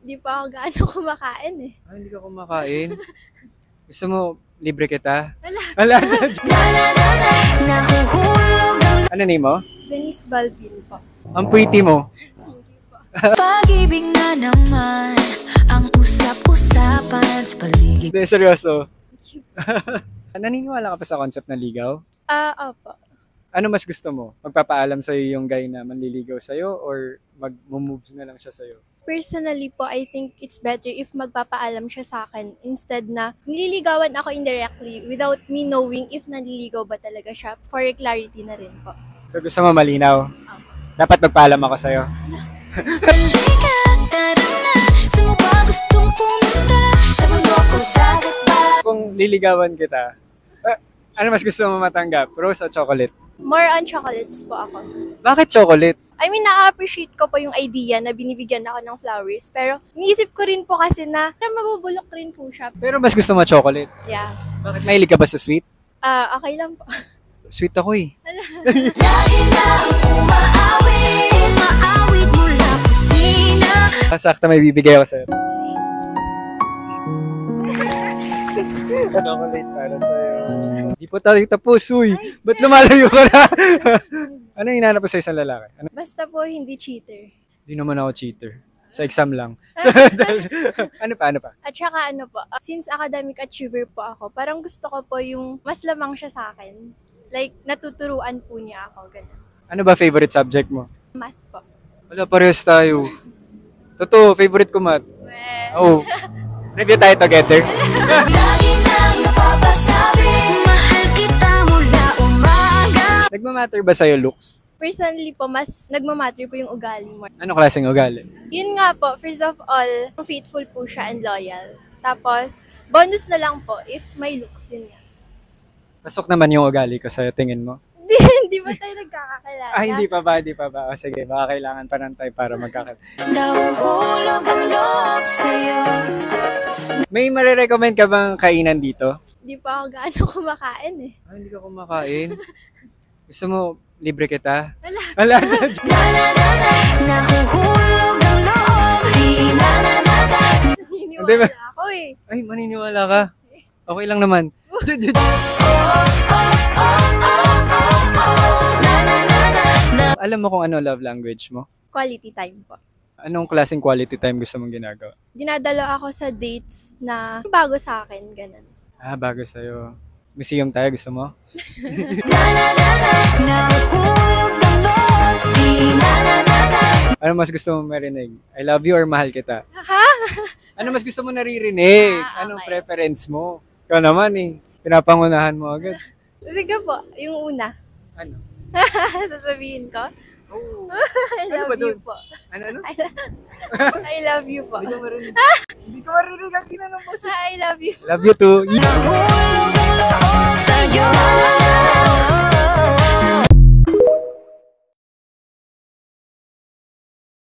Di pa ako gaano kumakain eh. Ah, hindi ka kumakain? Gusto mo, libre kita? Wala. Wala na. Ano name mo? Venice Balvin po. Ang pretty mo. Pag-ibig na naman ang usap-usapan sa paligid. Hindi, seryoso. Naniniwala ka pa sa concept ng ligaw? Opo. Ano mas gusto mo? Magpapaalam sa'yo yung guy na manliligaw sa'yo or mag-moves na lang siya sa'yo? Personally po, I think it's better if magpapaalam siya sa akin instead na nililigawan ako indirectly without me knowing if nanliligaw ba talaga siya, for clarity na rin po. So gusto mo malinaw? Dapat magpaalam ako sa'yo. Kung liligawan kita, ano mas gusto mo matanggap? Rose o chocolate? More on chocolates po ako. Bakit chocolate? I mean, na-appreciate ko po yung idea na binibigyan ako ng flowers. Pero, iniisip ko rin po kasi na mabubulok rin po siya. Pero mas gusto mo chocolate. Yeah. Bakit mahilig ka ba sa sweet? Okay lang po. Sweet ako eh. Lagi na umaawit mula kusina. Sakto may bibigay ako sa'yo. Chocolate para sa'yo. Hindi po tayo tapos, uy. Ba't lumalayo ka na? Ano yung hinanap mo sa isang lalaki? Ano? Basta po, hindi cheater. Hindi naman ako cheater. Sa exam lang. Ano pa? At saka ano po, since academic achiever po ako, parang gusto ko po yung mas lamang siya sa akin. Like, natuturuan po niya ako, gano'n. Ano ba favorite subject mo? Math po. Wala, parehas tayo. Totoo, favorite ko math. Oh. Review tayo together. Lagi nang napapasabi, mahal kita mula umaga. Nagmamatter ba sa'yo looks? Personally po, mas nagmamatter po yung ugali mo. Anong klaseng ugali? Yun nga po, first of all, faithful po siya and loyal. Tapos, bonus na lang po if may looks yun nga. Pasok naman yung ugali ko sa'yo, tingin mo? Hindi ba tayo nagkakakilala? Hindi pa ba? O sige, baka kailangan pa ng time para magkakilala. Nahuhulog ang loob sa'yo. May marirecommend ka bang kainan dito? Hindi pa ako gaano kumakain eh. Ah, hindi ka kumakain? Gusto mo, libre kita? Wala. Wala na. Nahuhulog ang loob. Hindi ba? Naniniwala ako eh. Ay, maniniwala ka. Okay lang naman. Alam mo kung ano love language mo? Quality time po. Anong klaseng quality time gusto mong ginagawa? Dinadala ako sa dates na bago sa akin, ganun. Ah, bago sa'yo. Museum tayo, gusto mo? Ano mas gusto mong marinig? I love you or mahal kita? Ha? Ano mas gusto mo naririnig? Ah, Anong okay. preference mo? Ikaw naman eh. Pinapangunahan mo agad. Sige po, yung una. Ano? Sasabihin ko. Oh. I Ano love ba you dun? po. Ano? I love you po. Hindi ko marinig. Hindi ko marinig ang kina ng boses. I love you. Love you too. Nahuhulog ang loob.